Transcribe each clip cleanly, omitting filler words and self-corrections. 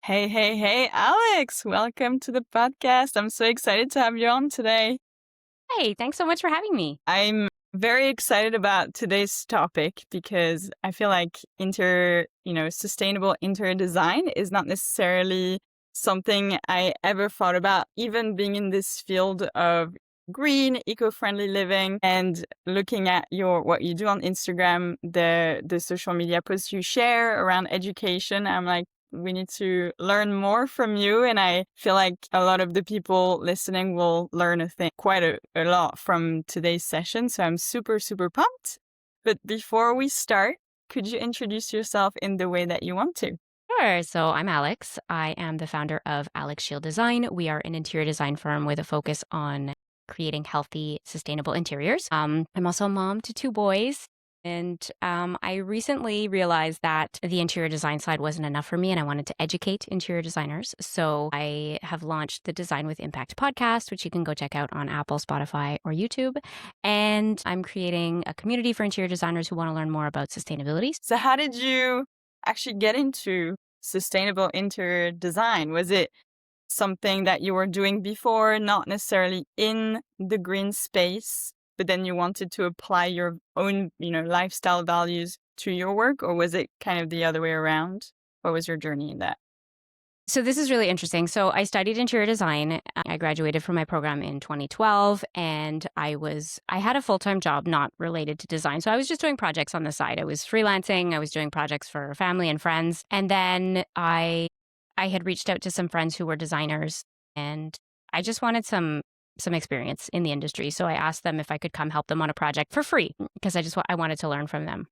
Hey, hey, hey, Alex, welcome to the podcast. I'm so excited to have you on today. Hey, thanks so much for having me. I'm very excited about today's topic because I feel like sustainable interior design is not necessarily something I ever thought about, even being in this field of green, eco-friendly living and looking at what you do on Instagram, the social media posts you share around education. I'm like, we need to learn more from you. And I feel like a lot of the people listening will learn quite a lot from today's session. So I'm super, super pumped. But before we start, could you introduce yourself in the way that you want to? Sure. So I'm Alex. I am the founder of Alex Shield Design. We are an interior design firm with a focus on creating healthy, sustainable interiors. I'm also a mom to two boys. And I recently realized that the interior design side wasn't enough for me, and I wanted to educate interior designers. So I have launched the Design with Impact podcast, which you can go check out on Apple, Spotify, or YouTube. And I'm creating a community for interior designers who want to learn more about sustainability. So how did you actually get into sustainable interior design? Was it something that you were doing before, not necessarily in the green space, but then you wanted to apply your own, lifestyle values to your work, or was it kind of the other way around? What was your journey in that? So this is really interesting. So I studied interior design. I graduated from my program in 2012, and I had a full-time job not related to design. So I was just doing projects on the side. I was freelancing, I was doing projects for family and friends. And then I had reached out to some friends who were designers, and I just wanted some experience in the industry. So I asked them if I could come help them on a project for free because I wanted to learn from them.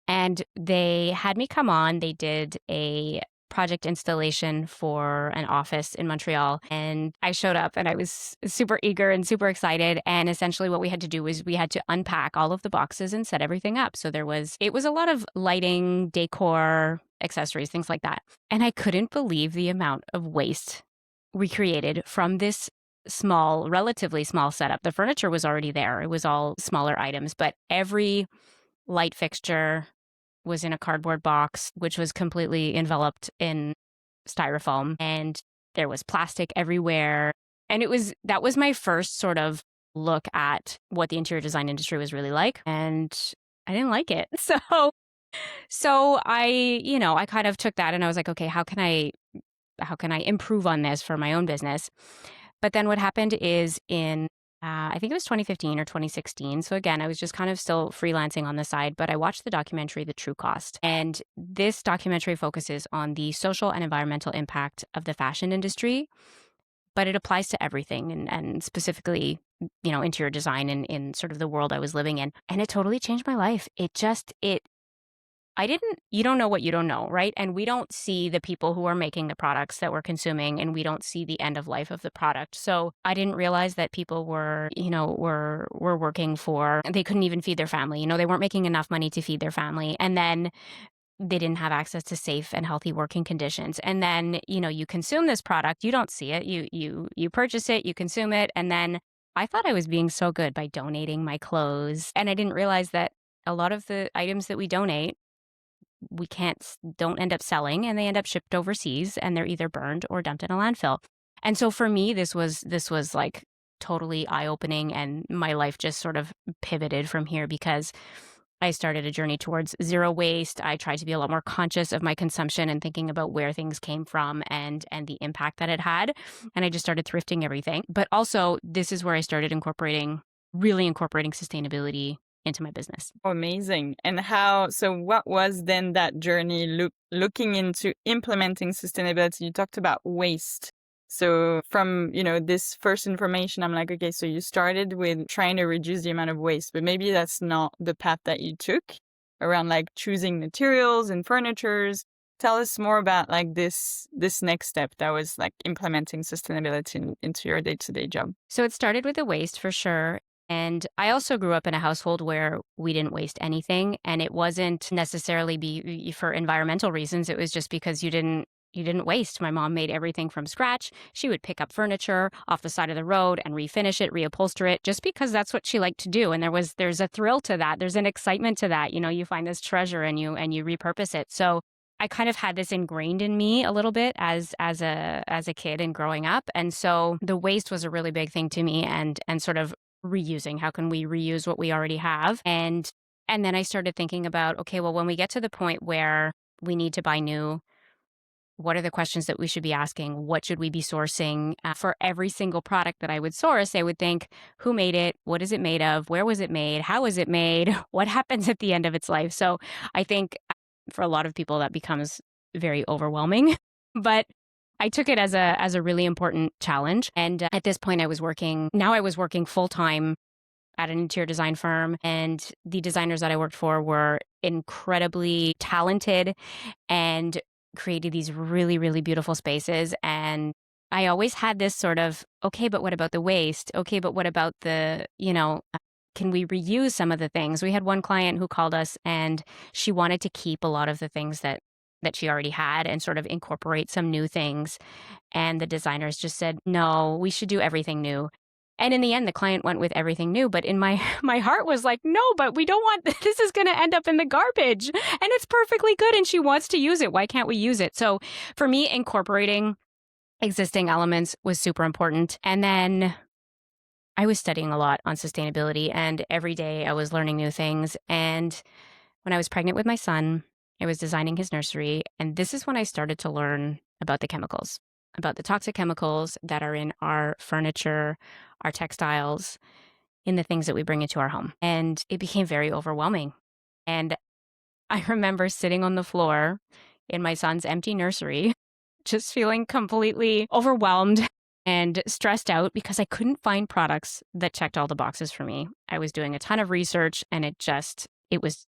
And they had me come on. They did a project installation for an office in Montreal. And I showed up and I was super eager and super excited. And essentially what we had to do was we had to unpack all of the boxes and set everything up. So it was a lot of lighting, decor, accessories, things like that. And I couldn't believe the amount of waste we created from this relatively small setup. The furniture was already there. It was all smaller items, but every light fixture was in a cardboard box, which was completely enveloped in styrofoam, and there was plastic everywhere. And that was my first sort of look at what the interior design industry was really like. And I didn't like it. So I kind of took that and I was like, okay, how can I improve on this for my own business? But then what happened is I think it was 2015 or 2016. So again, I was just kind of still freelancing on the side, but I watched the documentary, The True Cost. And this documentary focuses on the social and environmental impact of the fashion industry, but it applies to everything and specifically, interior design in sort of the world I was living in. And it totally changed my life. You don't know what you don't know, right? And we don't see the people who are making the products that we're consuming, and we don't see the end of life of the product. So I didn't realize that people were working they couldn't even feed their family. They weren't making enough money to feed their family. And then they didn't have access to safe and healthy working conditions. And then, you consume this product, you don't see it, you purchase it, you consume it. And then I thought I was being so good by donating my clothes. And I didn't realize that a lot of the items that we donate, don't end up selling, and they end up shipped overseas, and they're either burned or dumped in a landfill. And so for me, this was like totally eye-opening, and my life just sort of pivoted from here because I started a journey towards zero waste. I tried to be a lot more conscious of my consumption and thinking about where things came from and the impact that it had. And I just started thrifting everything. But also, this is where I started really incorporating sustainability into my business. Amazing. And what was then that journey looking into implementing sustainability? You talked about waste. So from, this first information, I'm like, okay, so you started with trying to reduce the amount of waste, but maybe that's not the path that you took around like choosing materials and furnitures. Tell us more about like this next step that was like implementing sustainability into your day-to-day job. So it started with the waste for sure. And I also grew up in a household where we didn't waste anything. And it wasn't necessarily for environmental reasons. It was just because you didn't waste. My mom made everything from scratch. She would pick up furniture off the side of the road and refinish it, reupholster it, just because that's what she liked to do. And there's a thrill to that. There's an excitement to that. You find this treasure and you repurpose it. So I kind of had this ingrained in me a little bit as a kid and growing up. And so the waste was a really big thing to me, and sort of reusing. How can we reuse what we already have? And then I started thinking about, okay, well, when we get to the point where we need to buy new, what are the questions that we should be asking? What should we be sourcing? For every single product that I would source, I would think, who made it? What is it made of? Where was it made? How was it made? What happens at the end of its life? So I think for a lot of people that becomes very overwhelming. But I took it as a really important challenge. And at this point, I was working full time at an interior design firm, and the designers that I worked for were incredibly talented and created these really, really beautiful spaces. And I always had this sort of, okay, but what about the waste? Okay, but what about can we reuse some of the things? We had one client who called us, and she wanted to keep a lot of the things that she already had and sort of incorporate some new things. And the designers just said, no, we should do everything new. And in the end, the client went with everything new. But in my my heart was like, no, but we don't want, this is going to end up in the garbage. And it's perfectly good. And she wants to use it. Why can't we use it? So for me, incorporating existing elements was super important. And then I was studying a lot on sustainability. And every day I was learning new things. And when I was pregnant with my son, I was designing his nursery. And this is when I started to learn about the chemicals, about the toxic chemicals that are in our furniture, our textiles, in the things that we bring into our home. And it became very overwhelming. And I remember sitting on the floor in my son's empty nursery, just feeling completely overwhelmed and stressed out because I couldn't find products that checked all the boxes for me. I was doing a ton of research, and it was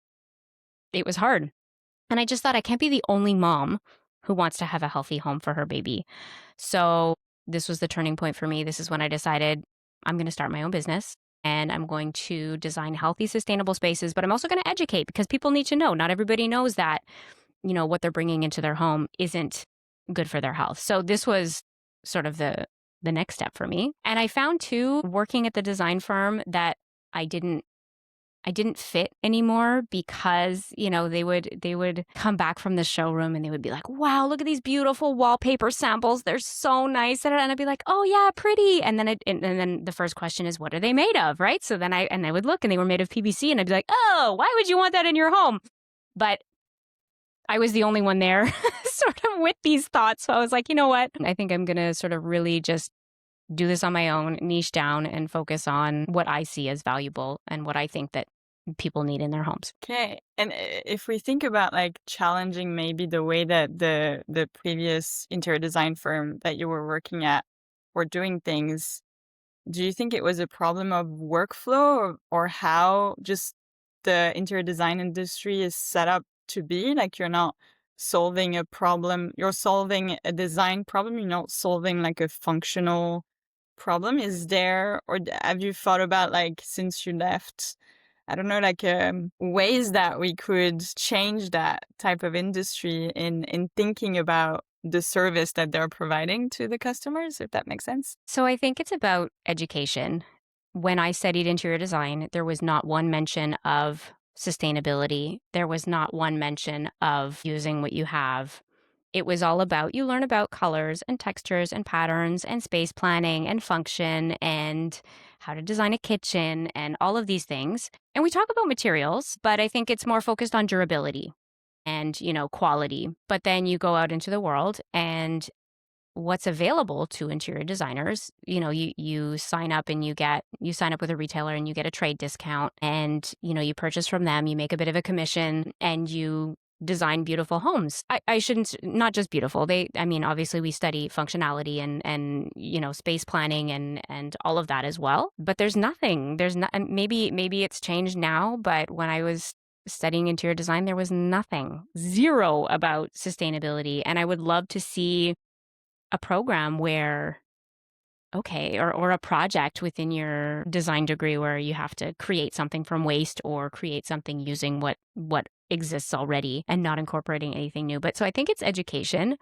hard. And I just thought, I can't be the only mom who wants to have a healthy home for her baby. So this was the turning point for me. This is when I decided I'm going to start my own business, and I'm going to design healthy, sustainable spaces, but I'm also going to educate, because people need to know. Not everybody knows that, what they're bringing into their home isn't good for their health. So this was sort of the next step for me. And I found too, working at the design firm, that I didn't fit anymore, because, they would come back from the showroom and they would be like, wow, look at these beautiful wallpaper samples. They're so nice. And I'd be like, oh yeah, pretty. And then the first question is, what are they made of? Right. So then I would look, and they were made of PVC, and I'd be like, oh, why would you want that in your home? But I was the only one there sort of with these thoughts. So I was like, you know what? I think I'm going to sort of really just do this on my own, niche down, and focus on what I see as valuable and what I think that people need in their homes. Okay. And if we think about like challenging maybe the way that the previous interior design firm that you were working at were doing things, do you think it was a problem of workflow, or how just the interior design industry is set up to be? Like, you're not solving a problem, you're solving a design problem, you're not solving like a functional problem. Is there, or have you thought about, like, since you left, I don't know, like ways that we could change that type of industry in thinking about the service that they're providing to the customers, if that makes sense? So I think it's about education. When I studied interior design, there was not one mention of sustainability. There was not one mention of using what you have. It was all about, you learn about colors and textures and patterns and space planning and function and how to design a kitchen and all of these things. And we talk about materials, but I think it's more focused on durability and, quality. But then you go out into the world, and what's available to interior designers, you sign up, and you sign up with a retailer, and you get a trade discount, and, you purchase from them, you make a bit of a commission, and you design beautiful homes. I shouldn't, not just beautiful. Obviously we study functionality and space planning and all of that as well. But there's not, maybe it's changed now, but when I was studying interior design, there was nothing, zero about sustainability. And I would love to see a program where, or a project within your design degree where you have to create something from waste, or create something using what exists already and not incorporating anything new. But so I think it's education.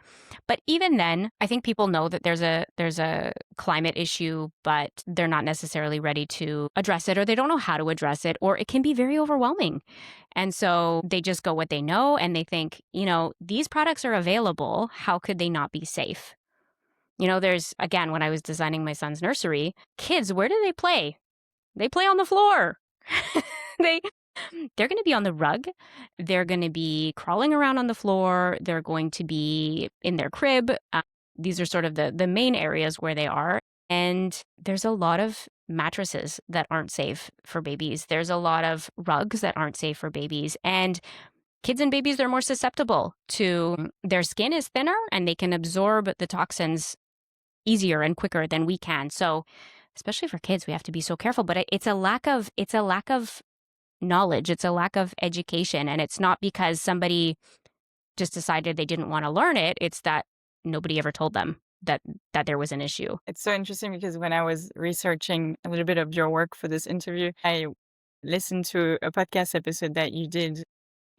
But even then, I think people know that there's a climate issue, but they're not necessarily ready to address it, or they don't know how to address it, or it can be very overwhelming. And so they just go what they know and they think, these products are available. How could they not be safe? There's, again, when I was designing my son's nursery, kids, where do they play? They play on the floor. they they're going to be on the rug. They're going to be crawling around on the floor. They're going to be in their crib. These are sort of the main areas where they are. And there's a lot of mattresses that aren't safe for babies. There's a lot of rugs that aren't safe for babies. And kids and babies, they're more susceptible to, their skin is thinner and they can absorb the toxins easier and quicker than we can. So especially for kids, we have to be so careful. But it's a lack of knowledge. It's a lack of education. And it's not because somebody just decided they didn't want to learn it. It's that nobody ever told them that there was an issue. It's so interesting because when I was researching a little bit of your work for this interview, I listened to a podcast episode that you did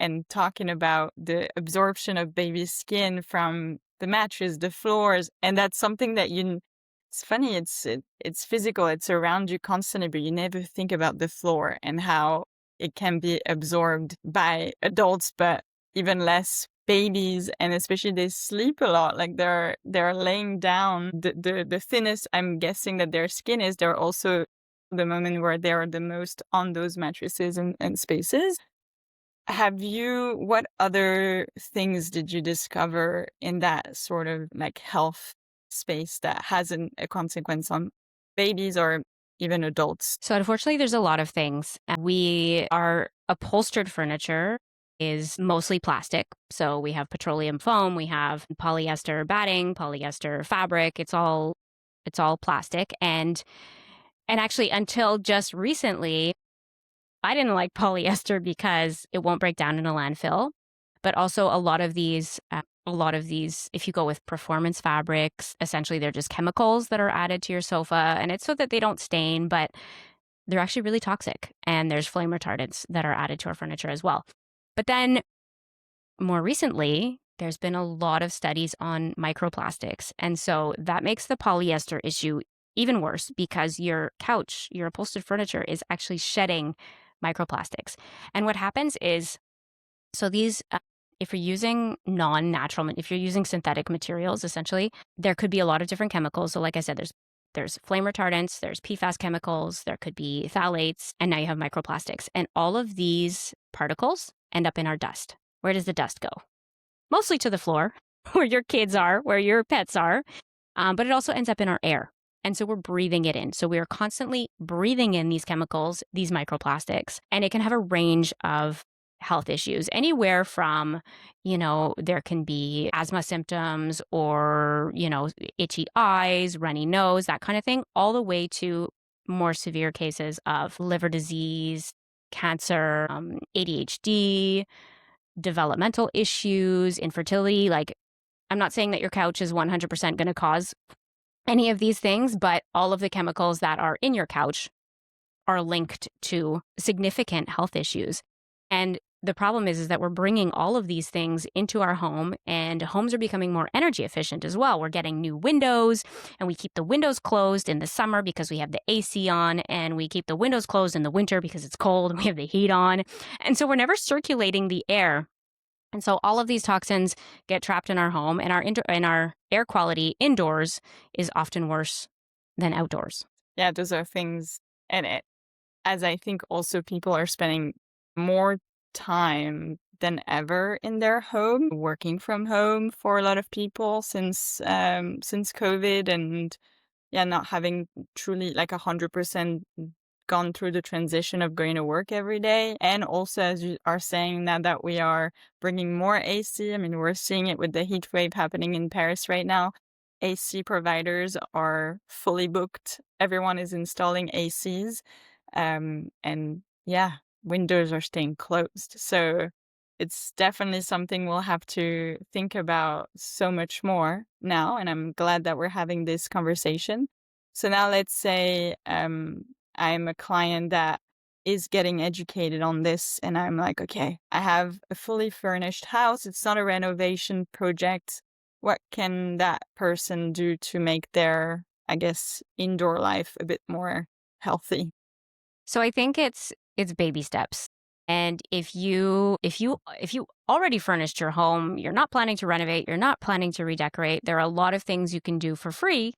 and talking about the absorption of baby skin from the mattress, the floors. And that's something that it's funny, it's physical, it's around you constantly, but you never think about the floor and how it can be absorbed by adults, but even less babies. And especially they sleep a lot, like they're laying down. The thinnest I'm guessing that their skin is, they're also the moment where they're the most on those mattresses and spaces. What other things did you discover in that sort of like health space that hasn't a consequence on babies or even adults? So unfortunately, there's a lot of things. Our upholstered furniture is mostly plastic. So we have petroleum foam, we have polyester batting, polyester fabric. It's all plastic. And actually, until just recently, I didn't like polyester because it won't break down in a landfill. But also a lot of these, if you go with performance fabrics, essentially they're just chemicals that are added to your sofa, and it's so that they don't stain, but they're actually really toxic. And there's flame retardants that are added to our furniture as well. But then more recently, there's been a lot of studies on microplastics. And so that makes the polyester issue even worse because your couch, your upholstered furniture is actually shedding microplastics. And what happens is, so these, if you're using non-natural, if you're using synthetic materials, essentially, there could be a lot of different chemicals. So like I said, there's flame retardants, there's PFAS chemicals, there could be phthalates, and now you have microplastics. And all of these particles end up in our dust. Where does the dust go? Mostly to the floor, where your kids are, where your pets are, but it also ends up in our air. And so we're breathing it in. So we are constantly breathing in these chemicals, these microplastics, and it can have a range of health issues, anywhere from, there can be asthma symptoms or, itchy eyes, runny nose, that kind of thing, all the way to more severe cases of liver disease, cancer, ADHD, developmental issues, infertility. Like, I'm not saying that your couch is 100% going to cause any of these things, but all of the chemicals that are in your couch are linked to significant health issues. And the problem is that we're bringing all of these things into our home, and homes are becoming more energy efficient as well. We're getting new windows, and we keep the windows closed in the summer because we have the AC on, and we keep the windows closed in the winter because it's cold and we have the heat on. And so we're never circulating the air. And so all of these toxins get trapped in our home, and our air quality indoors is often worse than outdoors. Yeah, those are things. And as I think also people are spending more time than ever in their home, working from home for a lot of people since COVID, and not having truly like 100% gone through the transition of going to work every day. And also, as you are saying, now that we are bringing more AC, I mean, we're seeing it with the heat wave happening in Paris right now. AC providers are fully booked. Everyone is installing ACs. And windows are staying closed. So it's definitely something we'll have to think about so much more now. And I'm glad that we're having this conversation. So now let's say I'm a client that is getting educated on this, and I'm like, okay, I have a fully furnished house. It's not a renovation project. What can that person do to make their, I guess, indoor life a bit more healthy? So I think it's baby steps. And if you already furnished your home, you're not planning to renovate, you're not planning to redecorate, there are a lot of things you can do for free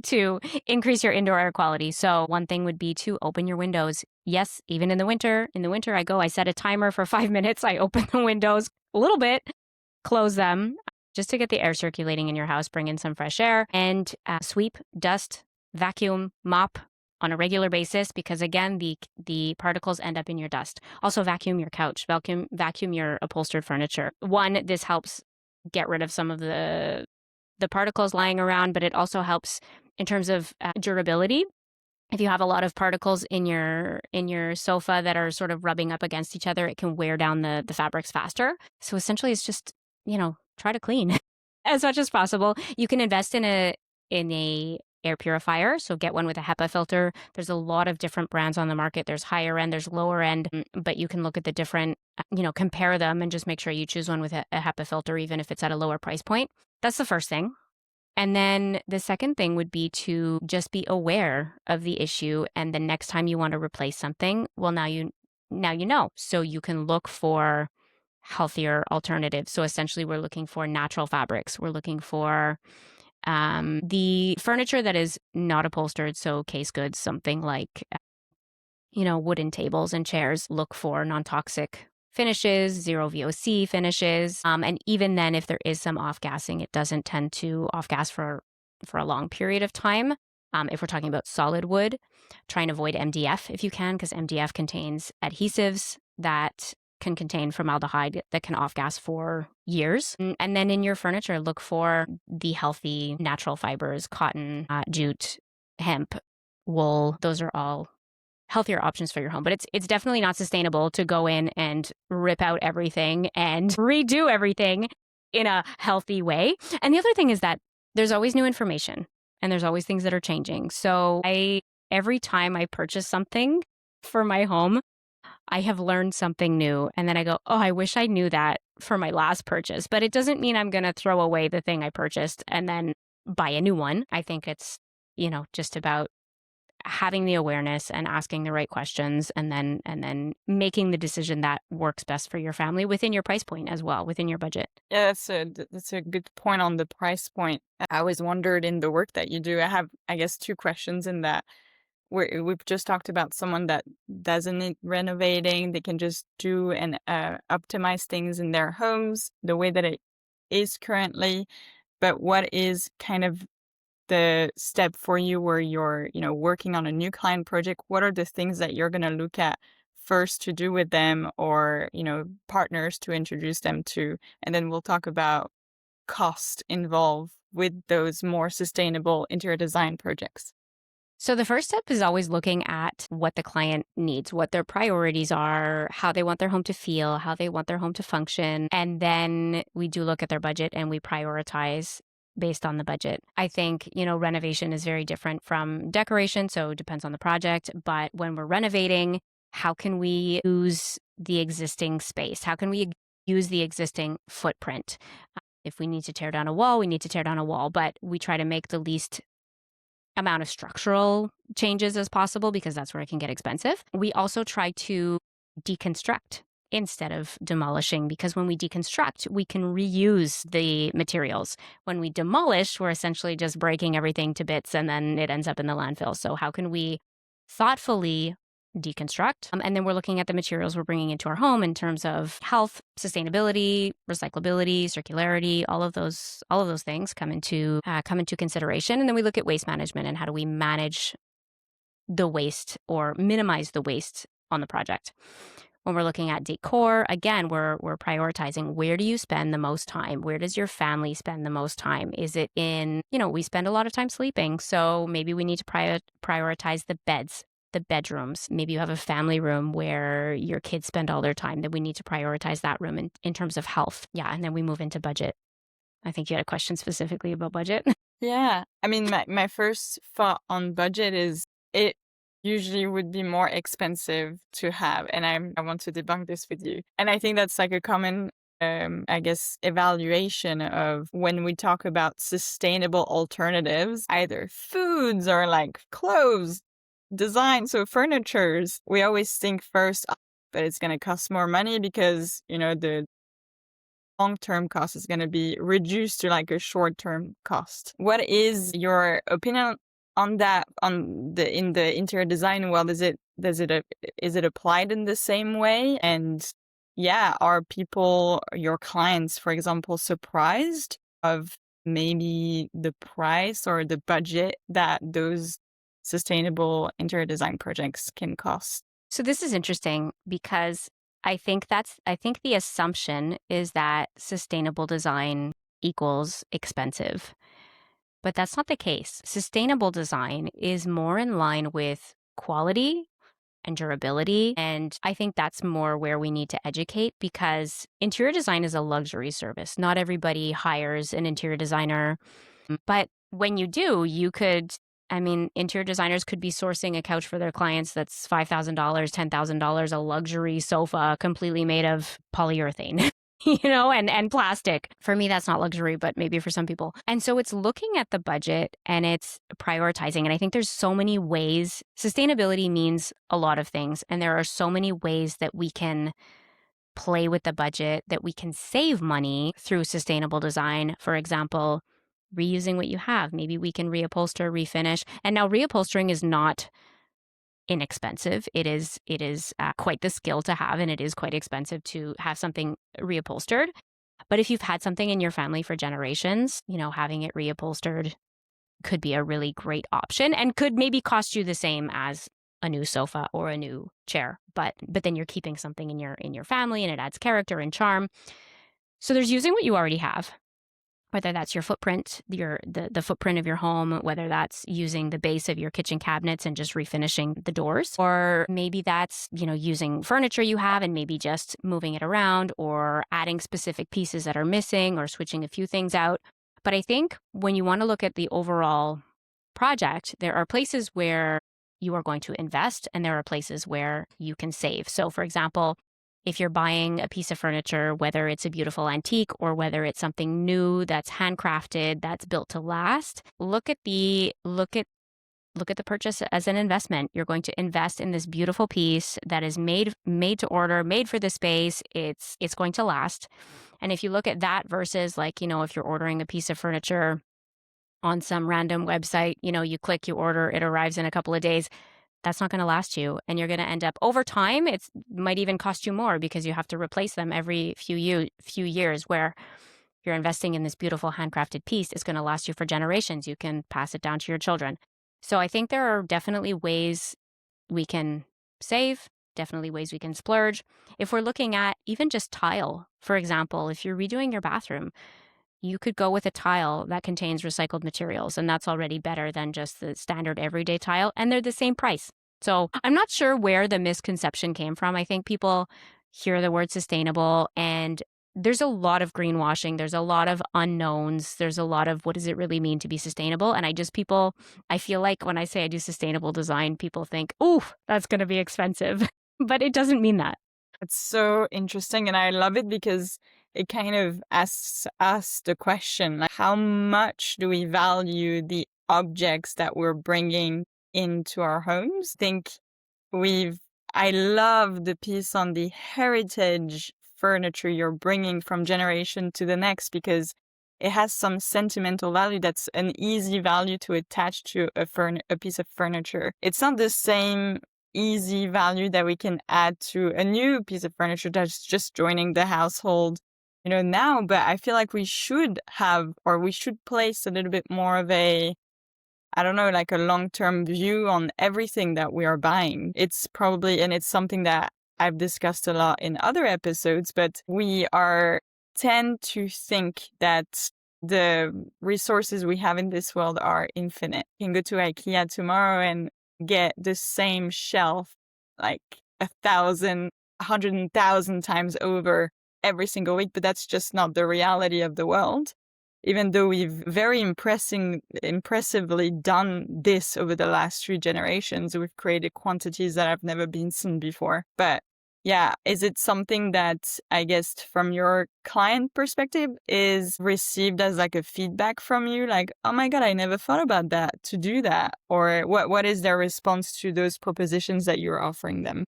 to increase your indoor air quality. So one thing would be to open your windows. Yes, even in the winter. In the winter I set a timer for 5 minutes. I open the windows a little bit, close them just to get the air circulating in your house, bring in some fresh air, and sweep, dust, vacuum, mop on a regular basis, because again, the particles end up in your dust. Also vacuum your couch, vacuum your upholstered furniture. One, this helps get rid of some of the particles lying around, but it also helps in terms of durability. If you have a lot of particles in your sofa that are sort of rubbing up against each other, it can wear down the fabrics faster. So essentially it's just, try to clean as much as possible. You can invest in a air purifier, so get one with a HEPA filter. There's a lot of different brands on the market. There's higher end, there's lower end, but you can look at the different, compare them and just make sure you choose one with a HEPA filter, even if it's at a lower price point. That's the first thing. And then the second thing would be to just be aware of the issue. And the next time you want to replace something, well, now you know. So you can look for healthier alternatives. So essentially, we're looking for natural fabrics. We're looking for the furniture that is not upholstered. So case goods, something like, wooden tables and chairs. Look for non-toxic finishes, zero VOC finishes. And even then, if there is some off-gassing, it doesn't tend to off-gas for a long period of time. If we're talking about solid wood, try and avoid MDF if you can, because MDF contains adhesives that can contain formaldehyde that can off-gas for years. And then in your furniture, look for the healthy natural fibers, cotton, jute, hemp, wool. Those are all healthier options for your home. But it's definitely not sustainable to go in and rip out everything and redo everything in a healthy way. And the other thing is that there's always new information and there's always things that are changing. So every time I purchase something for my home, I have learned something new. And then I go, oh, I wish I knew that for my last purchase. But it doesn't mean I'm going to throw away the thing I purchased and then buy a new one. I think it's, just about having the awareness and asking the right questions, and then making the decision that works best for your family within your price point as well, within your budget. Yeah, that's a good point on the price point. I always wondered in the work that you do. I have, I guess, two questions in that. We've just talked about someone that doesn't need renovating. They can just do and optimize things in their homes the way that it is currently. But what is kind of the step for you where you're, working on a new client project? What are the things that you're going to look at first to do with them, or, partners to introduce them to? And then we'll talk about cost involved with those more sustainable interior design projects. So the first step is always looking at what the client needs, what their priorities are, how they want their home to feel, how they want their home to function. And then we do look at their budget and we prioritize based on the budget. I think, renovation is very different from decoration, so it depends on the project. But when we're renovating, how can we use the existing space? How can we use the existing footprint? If we need to tear down a wall, we need to tear down a wall, but we try to make the least amount of structural changes as possible, because that's where it can get expensive. We also try to deconstruct instead of demolishing, because when we deconstruct, we can reuse the materials. When we demolish, we're essentially just breaking everything to bits and then it ends up in the landfill. So how can we thoughtfully deconstruct? And then we're looking at the materials we're bringing into our home in terms of health, sustainability, recyclability, circularity. All of those things come into consideration. And then we look at waste management and how do we manage the waste or minimize the waste on the project. When we're looking at decor, again, we're prioritizing, where do you spend the most time? Where does your family spend the most time? Is it in, we spend a lot of time sleeping, so maybe we need to prioritize the beds, the bedrooms. Maybe you have a family room where your kids spend all their time, then we need to prioritize that room in terms of health. Yeah, and then we move into budget. I think you had a question specifically about budget. Yeah. I mean, my first thought on budget is usually would be more expensive to have. And I want to debunk this with you. And I think that's like a common, I guess, evaluation of when we talk about sustainable alternatives, either foods or like clothes, design, so furnitures. We always think first, "Oh, but it's going to cost more money because, the long-term cost is going to be reduced to like a short-term cost." What is your opinion on that, in the interior design world? Is it applied in the same way? And yeah, are people, your clients, for example, surprised of maybe the price or the budget that those sustainable interior design projects can cost? So this is interesting because I think the assumption is that sustainable design equals expensive. But that's not the case. Sustainable design is more in line with quality and durability. And I think that's more where we need to educate, because interior design is a luxury service. Not everybody hires an interior designer. But when you do, interior designers could be sourcing a couch for their clients that's $5,000, $10,000, a luxury sofa completely made of polyurethane. And plastic. For me, that's not luxury, but maybe for some people. And so it's looking at the budget and it's prioritizing. And I think there's so many ways. Sustainability means a lot of things. And there are so many ways that we can play with the budget, that we can save money through sustainable design. For example, reusing what you have. Maybe we can reupholster, refinish. And now reupholstering is not inexpensive. It is quite the skill to have, and it is quite expensive to have something reupholstered. But if you've had something in your family for generations, having it reupholstered could be a really great option and could maybe cost you the same as a new sofa or a new chair. But then you're keeping something in your family, and it adds character and charm. So there's using what you already have, whether that's your footprint, the footprint of your home, whether that's using the base of your kitchen cabinets and just refinishing the doors, or maybe that's, using furniture you have and maybe just moving it around or adding specific pieces that are missing or switching a few things out. But I think when you want to look at the overall project, there are places where you are going to invest and there are places where you can save. So for example, if you're buying a piece of furniture, whether it's a beautiful antique or whether it's something new that's handcrafted, that's built to last, look at the purchase as an investment. You're going to invest in this beautiful piece that is made to order, made for the space. It's going to last. And if you look at that versus if you're ordering a piece of furniture on some random website, you click, you order, it arrives in a couple of days. That's not going to last you. And you're going to end up over time. It might even cost you more because you have to replace them every few years, where you're investing in this beautiful handcrafted piece. It's going to last you for generations. You can pass it down to your children. So I think there are definitely ways we can save, definitely ways we can splurge. If we're looking at even just tile, for example, if you're redoing your bathroom, you could go with a tile that contains recycled materials, and that's already better than just the standard everyday tile, and they're the same price. So I'm not sure where the misconception came from. I think people hear the word sustainable, and there's a lot of greenwashing. There's a lot of unknowns. There's a lot of what does it really mean to be sustainable? And I feel like when I say I do sustainable design, people think, ooh, that's going to be expensive. But it doesn't mean that. It's so interesting, and I love it because it kind of asks us the question, like, how much do we value the objects that we're bringing into our homes? I love the piece on the heritage furniture you're bringing from generation to the next, because it has some sentimental value that's an easy value to attach to a piece of furniture. It's not the same easy value that we can add to a new piece of furniture that's just joining the household, now. But I feel like we should place a little bit more of a, I don't know, like a long-term view on everything that we are buying. It's something that I've discussed a lot in other episodes, but tend to think that the resources we have in this world are infinite. You can go to IKEA tomorrow and get the same shelf like 100,000 times over every single week, but that's just not the reality of the world. even though we've very impressively done this over the last 3 generations, we've created quantities that have never been seen before. But yeah, is it something that, I guess, from your client perspective is received as like a feedback from you? Like, oh my God, I never thought about that, to do that. Or what is their response to those propositions that you're offering them?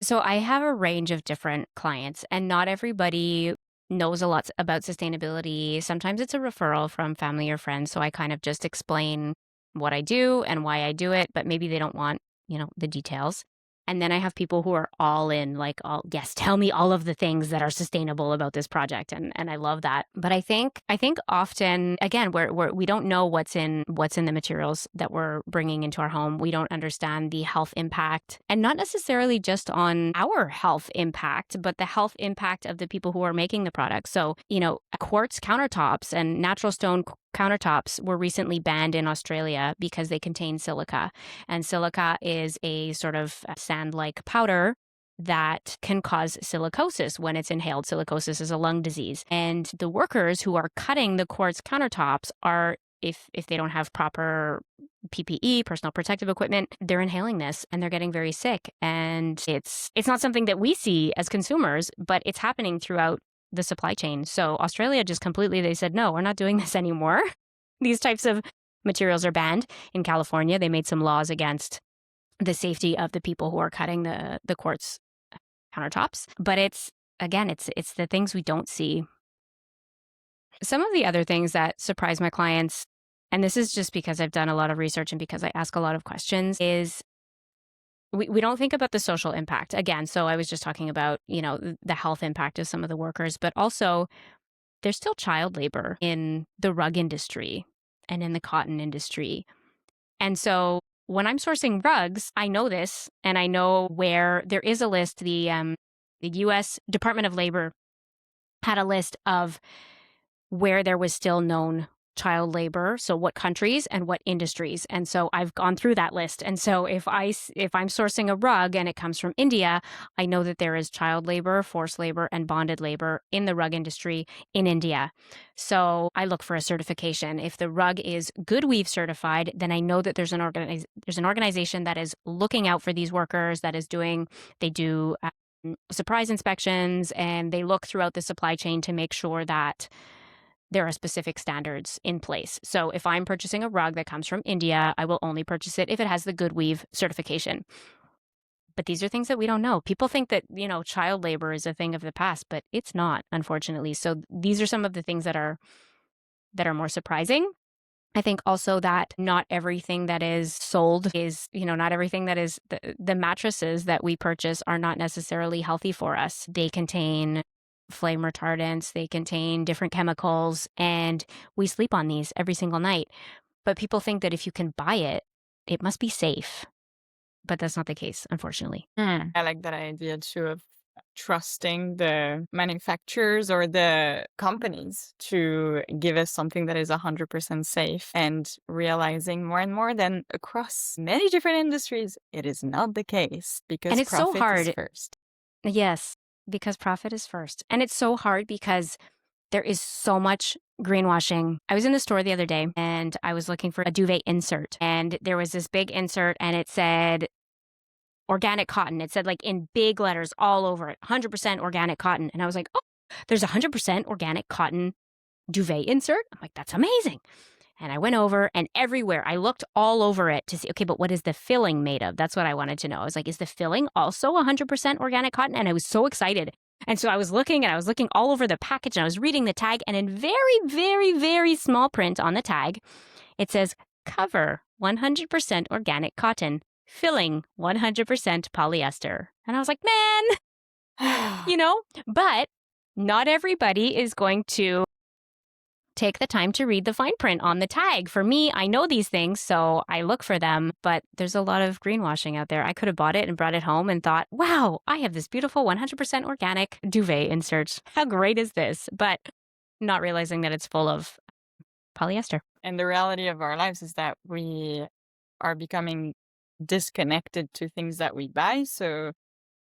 So I have a range of different clients, and not everybody knows a lot about sustainability. Sometimes it's a referral from family or friends. So I kind of just explain what I do and why I do it, but maybe they don't want, the details. And then I have people who are all in, like, all, yes, tell me all of the things that are sustainable about this project. And I love that. But I think often, again, we don't know what's in the materials that we're bringing into our home. We don't understand the health impact, and not necessarily just on our health impact, but the health impact of the people who are making the product. So, quartz countertops and natural stone countertops were recently banned in Australia because they contain silica. And silica is a sort of sand-like powder that can cause silicosis when it's inhaled. Silicosis is a lung disease. And the workers who are cutting the quartz countertops are, if they don't have proper PPE, personal protective equipment, they're inhaling this and they're getting very sick. And it's not something that we see as consumers, but it's happening throughout the supply chain. So Australia just completely, they said, no, we're not doing this anymore. These types of materials are banned. In California, they made some laws against the safety of the people who are cutting the quartz countertops. But it's the things we don't see. Some of the other things that surprise my clients, and this is just because I've done a lot of research and because I ask a lot of questions, is we don't think about the social impact. Again, so I was just talking about, the health impact of some of the workers, but also there's still child labor in the rug industry and in the cotton industry. And so when I'm sourcing rugs, I know this, and I know where there is a list. The U.S. Department of Labor had a list of where there was still known child labor, so what countries and what industries. And so I've gone through that list. And so if I'm sourcing a rug and it comes from India, I know that there is child labor, forced labor, and bonded labor in the rug industry in India. So I look for a certification. If the rug is GoodWeave certified, then I know that there's an organization that is looking out for these workers, they do surprise inspections, and they look throughout the supply chain to make sure that there are specific standards in place. So if I'm purchasing a rug that comes from India, I will only purchase it if it has the GoodWeave certification. But these are things that we don't know. People think that, child labor is a thing of the past, but it's not, unfortunately. So these are some of the things that are more surprising. I think also that not everything that is sold is, not everything that is the mattresses that we purchase are not necessarily healthy for us. They contain flame retardants, they contain different chemicals, and we sleep on these every single night. But people think that if you can buy it, it must be safe. But that's not the case, unfortunately. I like that idea too of trusting the manufacturers or the companies to give us something that is 100% safe, and realizing more and more then across many different industries, it is not the case because And it's so profit hard. is first. Yes, because profit is first. And it's so hard because there is so much greenwashing. I was in the store the other day and I was looking for a duvet insert, and there was this big insert and it said organic cotton. It said, like, in big letters all over it, 100% organic cotton. And I was like, oh, there's 100% organic cotton duvet insert? I'm like, that's amazing. And I went over, and everywhere I looked all over it to see, okay, but what is the filling made of? That's what I wanted to know. I was like, is the filling also 100% organic cotton? And I was so excited. And so I was looking all over the package, and I was reading the tag, and in very, very, very small print on the tag, it says cover 100% organic cotton, filling 100% polyester. And I was like, man, but not everybody is going to take the time to read the fine print on the tag. For me, I know these things, so I look for them, but there's a lot of greenwashing out there. I could have bought it and brought it home and thought, wow, I have this beautiful 100% organic duvet insert. How great is this? But not realizing that it's full of polyester. And the reality of our lives is that we are becoming disconnected to things that we buy. So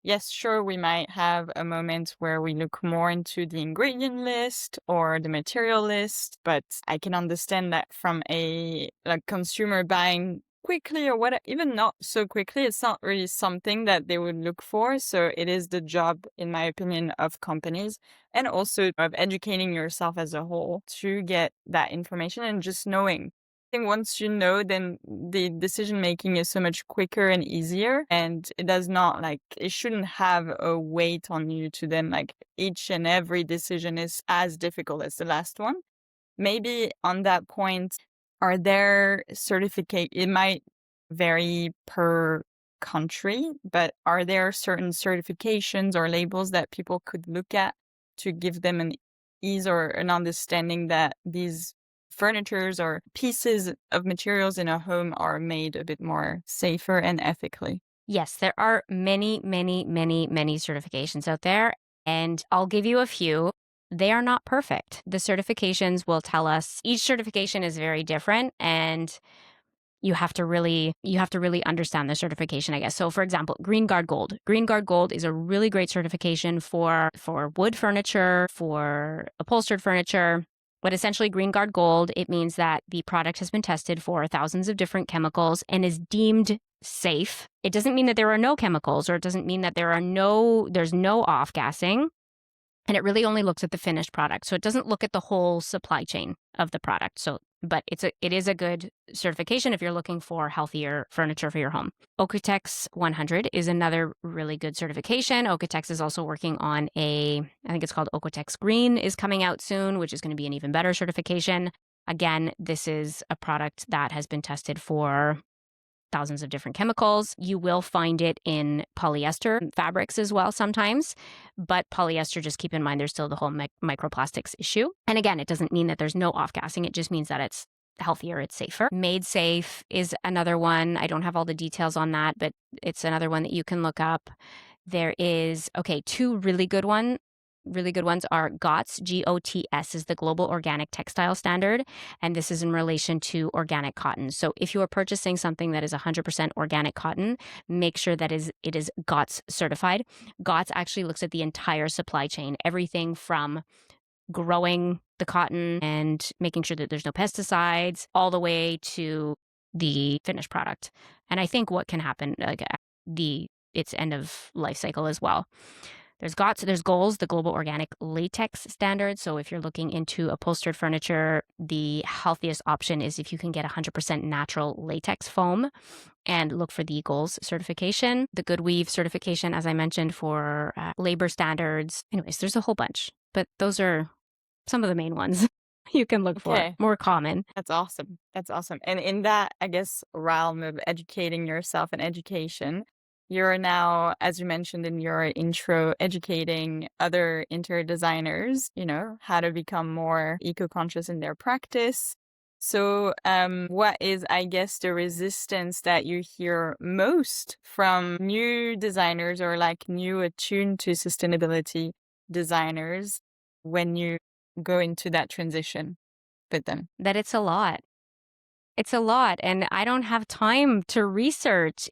yes, sure, we might have a moment where we look more into the ingredient list or the material list, but I can understand that from a like consumer buying quickly or what, even not so quickly, it's not really something that they would look for. So it is the job, in my opinion, of companies and also of educating yourself as a whole to get that information and just knowing. I think once you know, then the decision making is so much quicker and easier. And it does not like, it shouldn't have a weight on you to then like each and every decision is as difficult as the last one. Maybe on that point, are there certificate? It might vary per country, but are there certain certifications or labels that people could look at to give them an ease or an understanding that these furnitures or pieces of materials in a home are made a bit more safer and ethically? Yes, there are many, many, many, many certifications out there, and I'll give you a few. They are not perfect. The certifications will tell us each certification is very different, and you have to really understand the certification, I guess. So for example, Green Guard Gold. Green Guard Gold is a really great certification for wood furniture, for upholstered furniture. But essentially Green Guard Gold, it means that the product has been tested for thousands of different chemicals and is deemed safe. It doesn't mean that there are no chemicals, or it doesn't mean that there's no off-gassing. And it really only looks at the finished product. So it doesn't look at the whole supply chain of the product. But it is a good certification if you're looking for healthier furniture for your home. Okotex 100 is another really good certification. Okotex is also working on I think it's called Okotex Green is coming out soon, which is going to be an even better certification. Again, this is a product that has been tested for thousands of different chemicals. You will find it in polyester fabrics as well sometimes, but polyester, just keep in mind, there's still the whole microplastics issue. And again, it doesn't mean that there's no off-gassing. It just means that it's healthier, it's safer. Made Safe is another one. I don't have all the details on that, but it's another one that you can look up. There is, two really good ones. Really good ones are GOTS, GOTS is the Global Organic Textile Standard, and this is in relation to organic cotton. So if you are purchasing something that is 100% organic cotton, make sure that it is GOTS certified. GOTS actually looks at the entire supply chain, everything from growing the cotton and making sure that there's no pesticides, all the way to the finished product. And I think what can happen, like its end of life cycle as well. There's GOTS, there's GOLS, the Global Organic Latex Standard. So if you're looking into upholstered furniture, the healthiest option is if you can get 100% natural latex foam, and look for the GOLS certification. The GoodWeave certification, as I mentioned, for labor standards. Anyways, there's a whole bunch, but those are some of the main ones you can look for, more common. That's awesome. That's awesome. And in that, I guess, realm of educating yourself and education, you're now, as you mentioned in your intro, educating other interior designers, how to become more eco-conscious in their practice. So what is, I guess, the resistance that you hear most from new designers or like new attuned to sustainability designers when you go into that transition with them? That it's a lot. It's a lot, and I don't have time to research.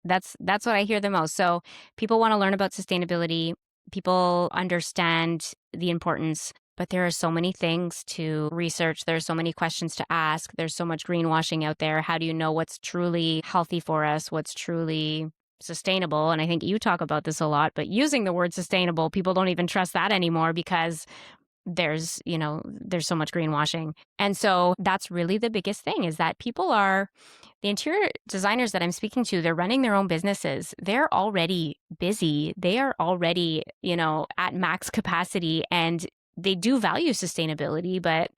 That's what I hear the most. So people want to learn about sustainability. People understand the importance, but there are so many things to research. There's so many questions to ask. There's so much greenwashing out there. How do you know what's truly healthy for us? What's truly sustainable? And I think you talk about this a lot, but using the word sustainable, people don't even trust that anymore because there's so much greenwashing. And so that's really the biggest thing, is that the interior designers that I'm speaking to, they're running their own businesses. They're already busy. They are already, at max capacity, and they do value sustainability, but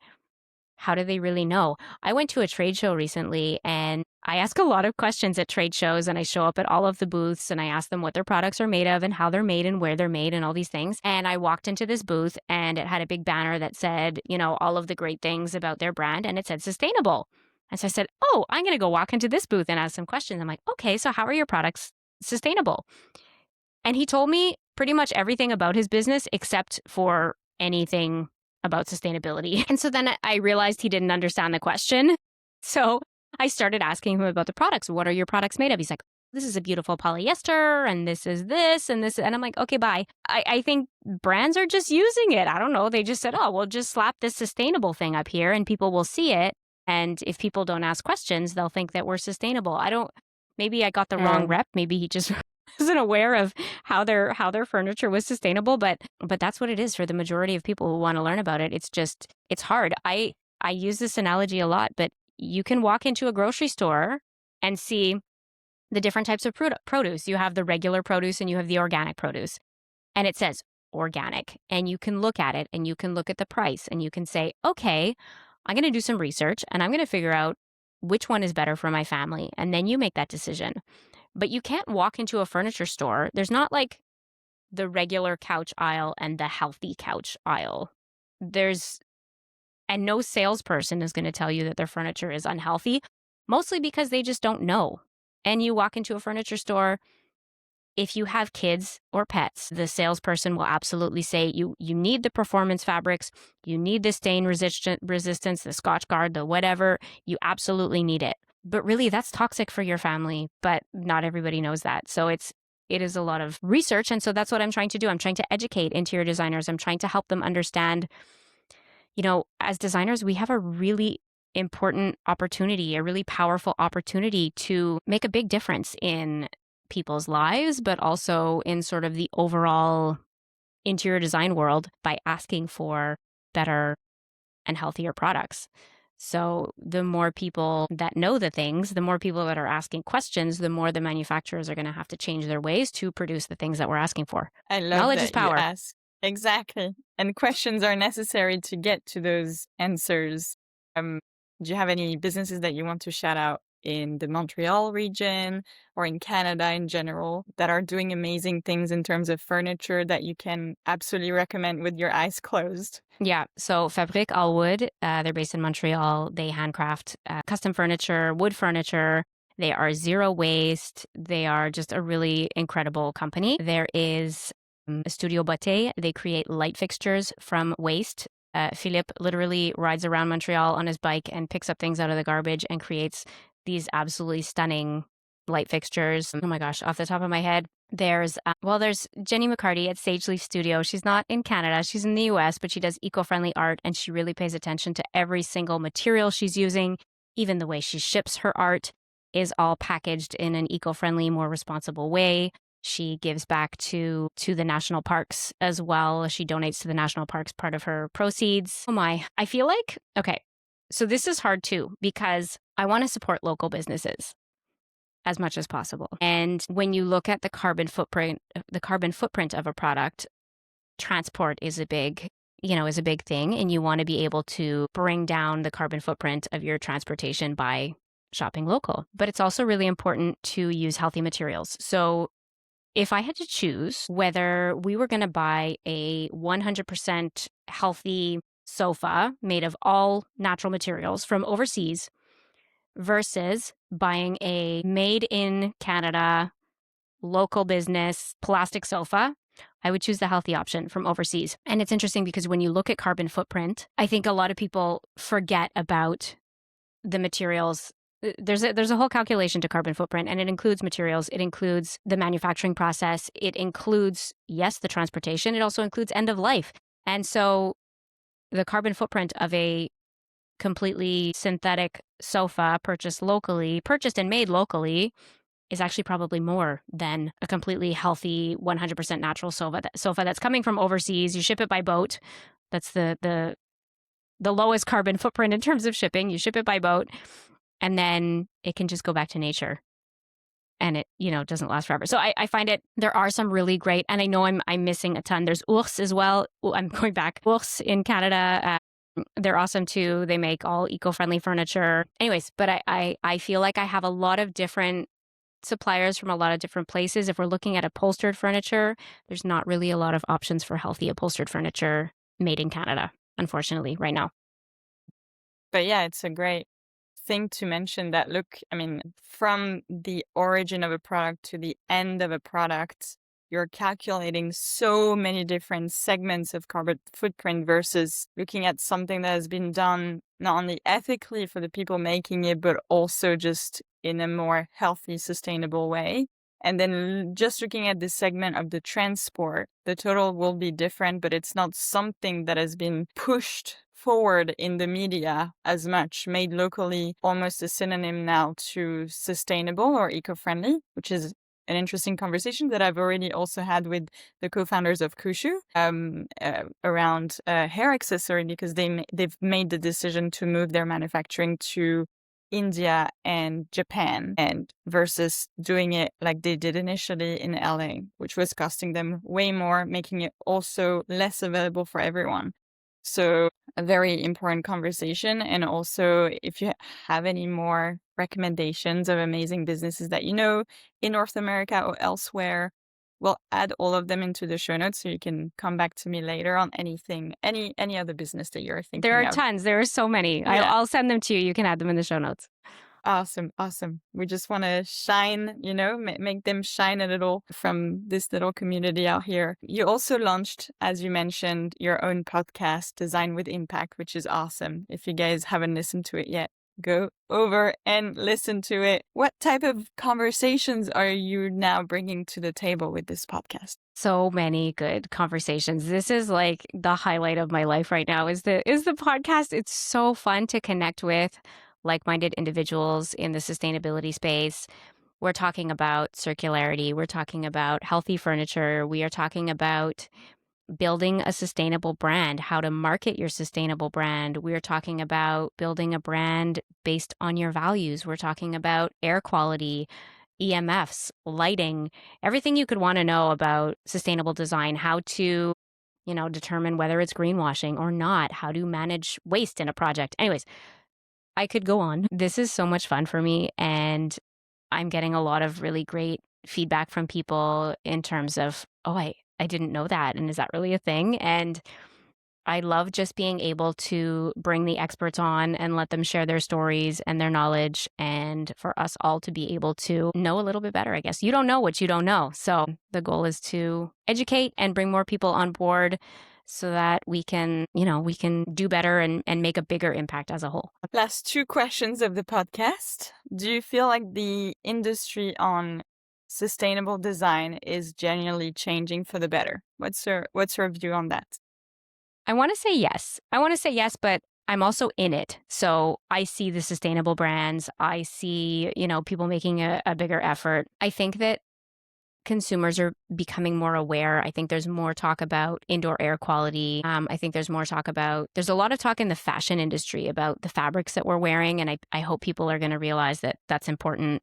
how do they really know? I went to a trade show recently, and I ask a lot of questions at trade shows, and I show up at all of the booths and I ask them what their products are made of and how they're made and where they're made and all these things. And I walked into this booth and it had a big banner that said, all of the great things about their brand, and it said sustainable. And so I said, oh, I'm going to go walk into this booth and ask some questions. I'm like, okay, so how are your products sustainable? And he told me pretty much everything about his business except for anything about sustainability. And so then I realized he didn't understand the question. So I started asking him about the products. What are your products made of? He's like, this is a beautiful polyester and this and this. And I'm like, okay, bye. I think brands are just using it. I don't know. They just said, oh, we'll just slap this sustainable thing up here and people will see it. And if people don't ask questions, they'll think that we're sustainable. Maybe I got the wrong Mm. rep. Maybe he just wasn't aware of how their furniture was sustainable. But that's what it is for the majority of people who want to learn about it. It's hard. I use this analogy a lot, but you can walk into a grocery store and see the different types of produce. You have the regular produce and you have the organic produce. And it says organic. And you can look at it and you can look at the price and you can say, okay, I'm going to do some research and I'm going to figure out which one is better for my family. And then you make that decision. But you can't walk into a furniture store. There's not like the regular couch aisle and the healthy couch aisle. And no salesperson is going to tell you that their furniture is unhealthy, mostly because they just don't know. And you walk into a furniture store, if you have kids or pets, the salesperson will absolutely say you need the performance fabrics, you need the stain resistance, the Scotch Guard, the whatever, you absolutely need it. But really that's toxic for your family, but not everybody knows that. So it is a lot of research. And so that's what I'm trying to do. I'm trying to educate interior designers. I'm trying to help them understand, as designers, we have a really important opportunity, a really powerful opportunity to make a big difference in people's lives, but also in sort of the overall interior design world by asking for better and healthier products. So the more people that know the things, the more people that are asking questions, the more the manufacturers are going to have to change their ways to produce the things that we're asking for. I love Knowledge is that you power. ask. Exactly. And questions are necessary to get to those answers. Um, do you have any businesses that you want to shout out in the Montreal region or in Canada in general that are doing amazing things in terms of furniture that you can absolutely recommend with your eyes closed? Yeah. So Fabrique All Wood, they're based in Montreal. They handcraft custom furniture, wood furniture. They are zero waste. They are just a really incredible company. There is Studio Botte. They create light fixtures from waste. Philippe literally rides around Montreal on his bike and picks up things out of the garbage and creates these absolutely stunning light fixtures. Oh my gosh, off the top of my head, there's Jenny McCarty at Sage Leaf Studio. She's not in Canada, she's in the US, but she does eco-friendly art and she really pays attention to every single material she's using. Even the way she ships her art is all packaged in an eco-friendly, more responsible way. She gives back to the national parks as well. She donates to the national parks part of her proceeds. Oh my, I feel like, okay, so this is hard too because I want to support local businesses as much as possible. And when you look at the carbon footprint of a product, transport is a big thing. And you want to be able to bring down the carbon footprint of your transportation by shopping local. But it's also really important to use healthy materials. So if I had to choose whether we were going to buy a 100% healthy sofa made of all natural materials from overseas versus buying a made in Canada, local business plastic sofa, I would choose the healthy option from overseas. And it's interesting because when you look at carbon footprint, I think a lot of people forget about the materials. There's a whole calculation to carbon footprint, and it includes materials. It includes the manufacturing process. It includes, yes, the transportation. It also includes end of life. And so the carbon footprint of a completely synthetic sofa purchased and made locally is actually probably more than a completely healthy 100% natural sofa that's coming from overseas. You ship it by boat. That's the lowest carbon footprint in terms of shipping. You ship it by boat and then it can just go back to nature and it, doesn't last forever. So I find there are some really great, and I know I'm missing a ton. There's Ours as well. I'm going back. Ours in Canada. They're awesome too. They make all eco-friendly furniture. Anyways, but I feel like I have a lot of different suppliers from a lot of different places. If we're looking at upholstered furniture, there's not really a lot of options for healthy upholstered furniture made in Canada, unfortunately, right now. But yeah, it's a great thing to mention that, look, I mean, from the origin of a product to the end of a product, you're calculating so many different segments of carbon footprint versus looking at something that has been done not only ethically for the people making it, but also just in a more healthy, sustainable way. And then just looking at this segment of the transport, the total will be different, but it's not something that has been pushed forward in the media as much, made locally almost a synonym now to sustainable or eco-friendly, which is an interesting conversation that I've already also had with the co-founders of Kushu around hair accessory, because they've made the decision to move their manufacturing to India and Japan, and versus doing it like they did initially in LA, which was costing them way more, making it also less available for everyone. So a very important conversation. And also, if you have any more recommendations of amazing businesses that you know in North America or elsewhere, we'll add all of them into the show notes so you can come back to me later on anything, any other business that you're There thinking are of. tons. There are so many. Yeah. I'll send them to you. You can add them in the show notes. Awesome. We just want to shine, make them shine a little from this little community out here. You also launched, as you mentioned, your own podcast, Design with Impact, which is awesome. If you guys haven't listened to it yet, go over and listen to it. What type of conversations are you now bringing to the table with this podcast? So many good conversations. This is like the highlight of my life right now is the podcast. It's so fun to connect with like-minded individuals in the sustainability space. We're talking about circularity. We're talking about healthy furniture. We are talking about building a sustainable brand, how to market your sustainable brand. We're talking about building a brand based on your values. We're talking about air quality, EMFs, lighting, everything you could want to know about sustainable design, how to, determine whether it's greenwashing or not, how to manage waste in a project. Anyways, I could go on. This is so much fun for me, and I'm getting a lot of really great feedback from people in terms of, oh, I didn't know that. And is that really a thing? And I love just being able to bring the experts on and let them share their stories and their knowledge, and for us all to be able to know a little bit better, I guess. You don't know what you don't know. So the goal is to educate and bring more people on board so that we can do better and make a bigger impact as a whole. Last two questions of the podcast. Do you feel like the industry on sustainable design is genuinely changing for the better? What's your view on that? I want to say yes, but I'm also in it. So I see the sustainable brands. I see, people making a bigger effort. I think that consumers are becoming more aware. I think there's more talk about indoor air quality. I think there's a lot of talk in the fashion industry about the fabrics that we're wearing. And I hope people are going to realize that that's important,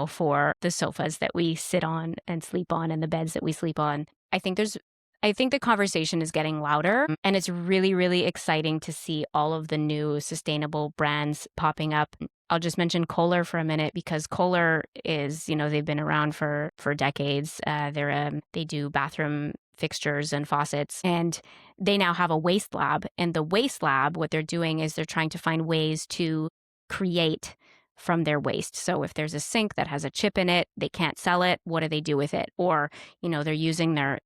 for the sofas that we sit on and sleep on and the beds that we sleep on. I think the conversation is getting louder, and it's really, really exciting to see all of the new sustainable brands popping up. I'll just mention Kohler for a minute, because Kohler is, they've been around for decades. They do bathroom fixtures and faucets, and they now have a waste lab. And the waste lab, what they're doing is they're trying to find ways to create from their waste. So if there's a sink that has a chip in it, they can't sell it. What do they do with it? Or, they're using their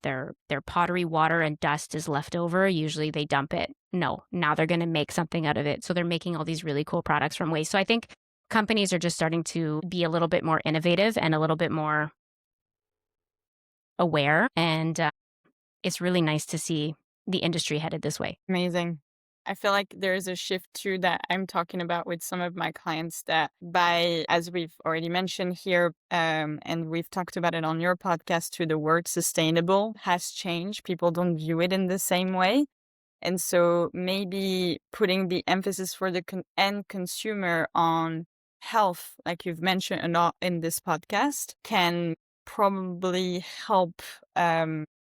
pottery water and dust is left over. Usually they dump it. No, now they're going to make something out of it. So they're making all these really cool products from waste. So I think companies are just starting to be a little bit more innovative and a little bit more aware. And it's really nice to see the industry headed this way. Amazing. I feel like there is a shift too that I'm talking about with some of my clients that as we've already mentioned here, and we've talked about it on your podcast too, the word sustainable has changed. People don't view it in the same way. And so maybe putting the emphasis for the end consumer on health, like you've mentioned a lot in this podcast, can probably help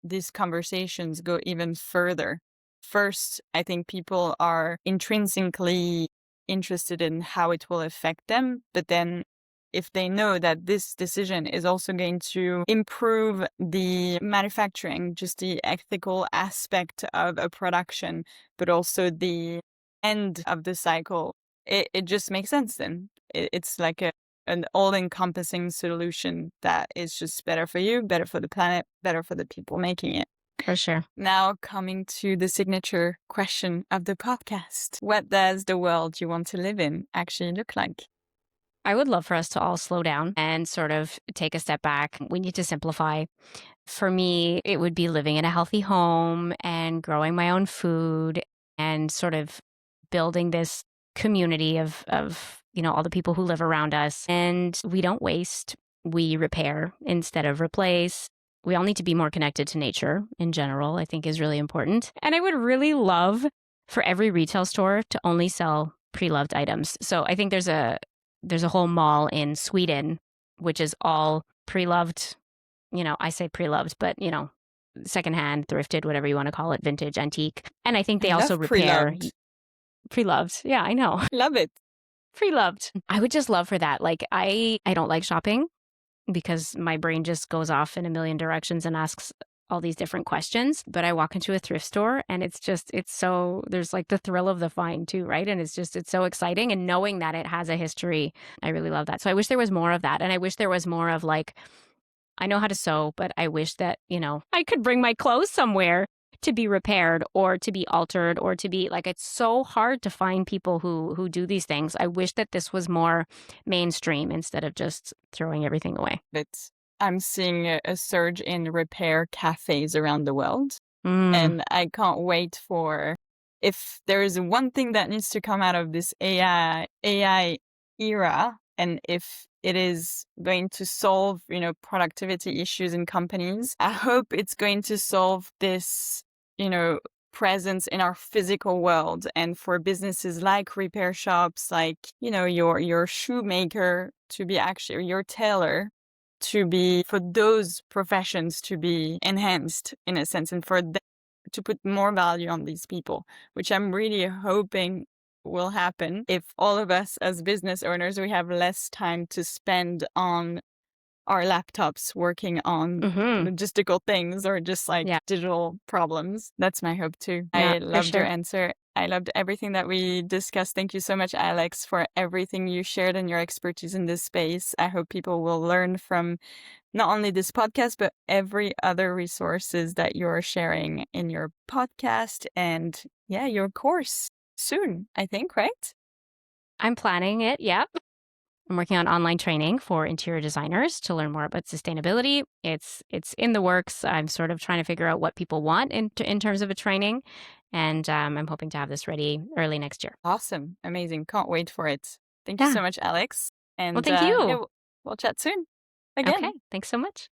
these conversations go even further. First, I think people are intrinsically interested in how it will affect them. But then if they know that this decision is also going to improve the manufacturing, just the ethical aspect of a production, but also the end of the cycle, it just makes sense then. It's like an all-encompassing solution that is just better for you, better for the planet, better for the people making it. For sure. Now coming to the signature question of the podcast. What does the world you want to live in actually look like? I would love for us to all slow down and sort of take a step back. We need to simplify. For me, it would be living in a healthy home and growing my own food and sort of building this community of all the people who live around us. And we don't waste, we repair instead of replace. We all need to be more connected to nature in general, I think is really important. And I would really love for every retail store to only sell pre-loved items. So I think there's a whole mall in Sweden which is all pre-loved. I say pre-loved, but secondhand, thrifted, whatever you want to call it, vintage, antique. And I think I they also love repair pre-loved. pre-loved. Yeah, I know. Love it. Pre-loved. I would just love for that. Like I don't like shopping because my brain just goes off in a million directions and asks all these different questions. But I walk into a thrift store and it's so, there's like the thrill of the find too, right? And it's so exciting. And knowing that it has a history, I really love that. So I wish there was more of that. And I wish there was more of like, I know how to sew, but I wish that, I could bring my clothes somewhere to be repaired or to be altered or to be like, it's so hard to find people who do these things. I wish that this was more mainstream instead of just throwing everything away. But I'm seeing a surge in repair cafes around the world. Mm. And I can't wait for, if there is one thing that needs to come out of this AI era, and if it is going to solve, productivity issues in companies, I hope it's going to solve this, presence in our physical world. And for businesses like repair shops, like, your shoemaker to be actually your tailor, to be, for those professions to be enhanced in a sense, and for them to put more value on these people, which I'm really hoping will happen if all of us as business owners, we have less time to spend on our laptops working on Hmm. logistical things or just like Yeah. digital problems. That's my hope too. Yeah, I for loved your sure. answer. I loved everything that we discussed. Thank you so much, Alex, for everything you shared and your expertise in this space. I hope people will learn from not only this podcast, but every other resources that you're sharing in your podcast and your course soon, I think, right? I'm planning it. Yeah. I'm working on online training for interior designers to learn more about sustainability. It's in the works. I'm sort of trying to figure out what people want in terms of a training, and I'm hoping to have this ready early next year. Awesome. Amazing. Can't wait for it. Thank you Yeah. so much, Alex. Well, And thank you. we'll chat soon Okay. again. Thanks so much.